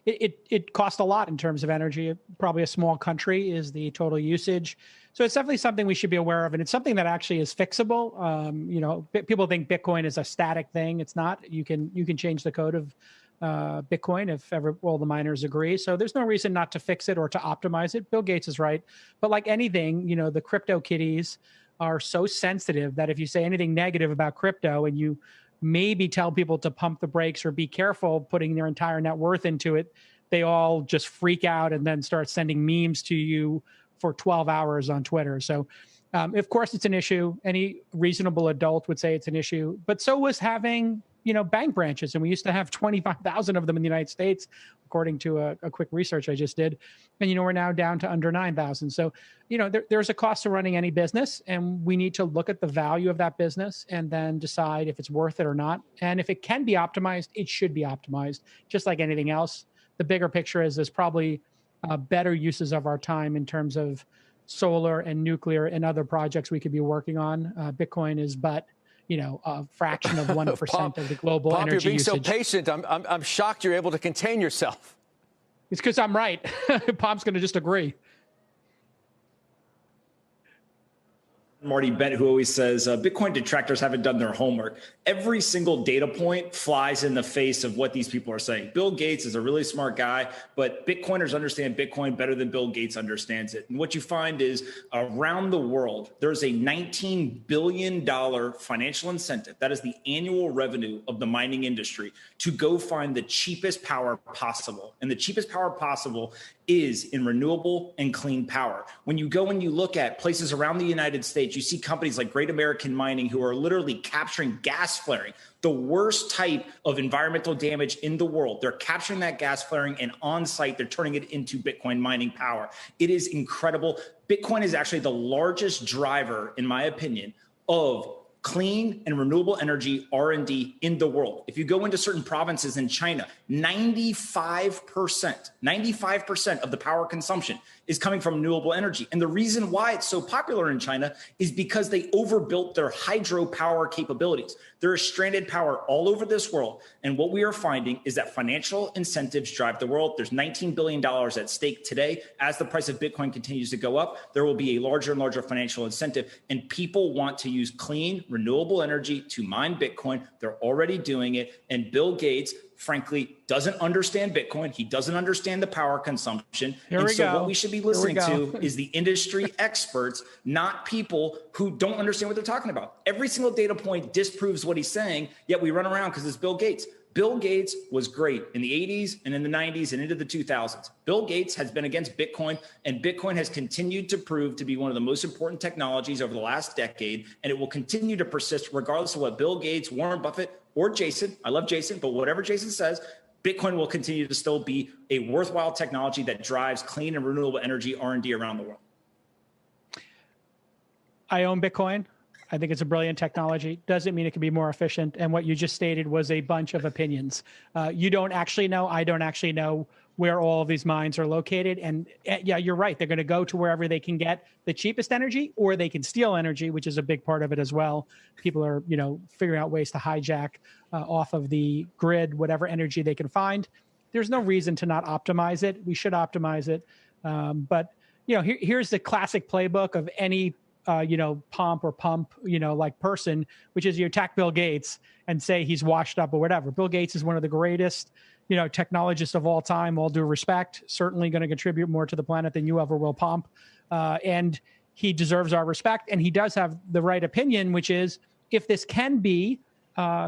it costs a lot in terms of energy. Probably a small country is the total usage. So it's definitely something we should be aware of. And it's something that actually is fixable. People think Bitcoin is a static thing. It's not. You can change the code of Bitcoin if ever all the miners agree. So there's no reason not to fix it or to optimize it. Bill Gates is right. But like anything, the crypto kitties are so sensitive that if you say anything negative about crypto and you maybe tell people to pump the brakes or be careful putting their entire net worth into it, they all just freak out and then start sending memes to you for 12 hours on Twitter. So of course it's an issue. Any reasonable adult would say it's an issue, but so was having bank branches. And we used to have 25,000 of them in the United States, according to a quick research I just did. And, we're now down to under 9,000. So, there's a cost to running any business, and we need to look at the value of that business and then decide if it's worth it or not. And if it can be optimized, it should be optimized, just like anything else. The bigger picture is there's probably better uses of our time in terms of solar and nuclear and other projects we could be working on. Bitcoin is but a fraction of 1% of the global energy usage. You're being so patient. I'm shocked you're able to contain yourself. It's because I'm right. Pomp's going to just agree. Marty Bent, who always says Bitcoin detractors haven't done their homework. Every single data point flies in the face of what these people are saying. Bill Gates is a really smart guy, but Bitcoiners understand Bitcoin better than Bill Gates understands it. And what you find is around the world, there's a $19 billion financial incentive. That is the annual revenue of the mining industry to go find the cheapest power possible. And the cheapest power possible is in renewable and clean power. When you go and you look at places around the United States, you see companies like Great American Mining who are literally capturing gas flaring, the worst type of environmental damage in the world. They're capturing that gas flaring, and on site, they're turning it into Bitcoin mining power. It is incredible. Bitcoin is actually the largest driver, in my opinion, of clean and renewable energy R&D in the world. If you go into certain provinces in China, 95% of the power consumption is coming from renewable energy. And the reason why it's so popular in China is because they overbuilt their hydropower capabilities. There is stranded power all over this world. And what we are finding is that financial incentives drive the world. There's $19 billion at stake today. As the price of Bitcoin continues to go up, there will be a larger and larger financial incentive. And people want to use clean, renewable energy to mine Bitcoin. They're already doing it. And Bill Gates, frankly, doesn't understand Bitcoin. He doesn't understand the power consumption. What we should be listening to is the industry experts, not people who don't understand what they're talking about. Every single data point disproves what he's saying, yet we run around because it's Bill Gates. Bill Gates was great in the 80s and in the 90s and into the 2000s. Bill Gates has been against Bitcoin, and Bitcoin has continued to prove to be one of the most important technologies over the last decade, and it will continue to persist regardless of what Bill Gates, Warren Buffett, or Jason, I love Jason, but whatever Jason says, Bitcoin will continue to still be a worthwhile technology that drives clean and renewable energy R&D around the world. I own Bitcoin. I think it's a brilliant technology. Doesn't mean it can be more efficient. And what you just stated was a bunch of opinions. You don't actually know. I don't actually know where all of these mines are located. And yeah, you're right. They're going to go to wherever they can get the cheapest energy, or they can steal energy, which is a big part of it as well. People are, figuring out ways to hijack off of the grid, whatever energy they can find. There's no reason to not optimize it. We should optimize it. But here's the classic playbook of any pump, like person, which is you attack Bill Gates and say he's washed up or whatever. Bill Gates is one of the greatest, technologists of all time, all due respect, certainly going to contribute more to the planet than you ever will, Pomp. And he deserves our respect. And he does have the right opinion, which is if this can be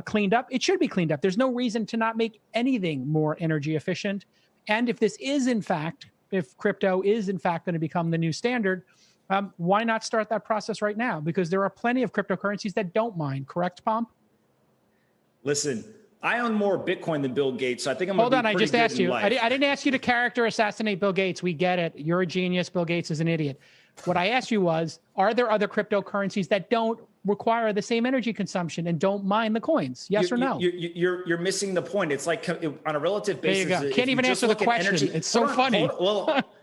cleaned up, it should be cleaned up. There's no reason to not make anything more energy efficient. And if this is if crypto is in fact going to become the new standard, why not start that process right now? Because there are plenty of cryptocurrencies that don't mine. Correct, Pomp? Listen, I own more Bitcoin than Bill Gates, so I think I'm going to be I just asked you. I didn't ask you to character assassinate Bill Gates. We get it. You're a genius. Bill Gates is an idiot. What I asked you was, are there other cryptocurrencies that don't require the same energy consumption and don't mine the coins? Yes or no? You're missing the point. It's like on a relative basis. There you go. Can't even answer the question. It's so funny.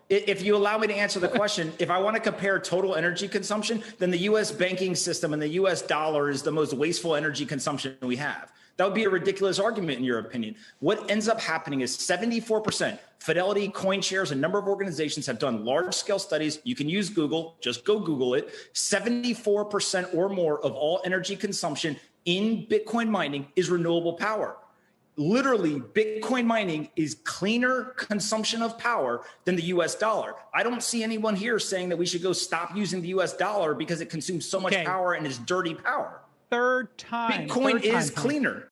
If you allow me to answer the question, if I want to compare total energy consumption, then the U.S. banking system and the U.S. dollar is the most wasteful energy consumption we have. That would be a ridiculous argument in your opinion. What ends up happening is 74%. Fidelity, CoinShares, a number of organizations have done large-scale studies. You can use Google. Just go Google it. 74% or more of all energy consumption in Bitcoin mining is renewable power. Literally, Bitcoin mining is cleaner consumption of power than the US dollar. I don't see anyone here saying that we should go stop using the US dollar because it consumes so much power and is dirty power. Third time. Bitcoin is cleaner.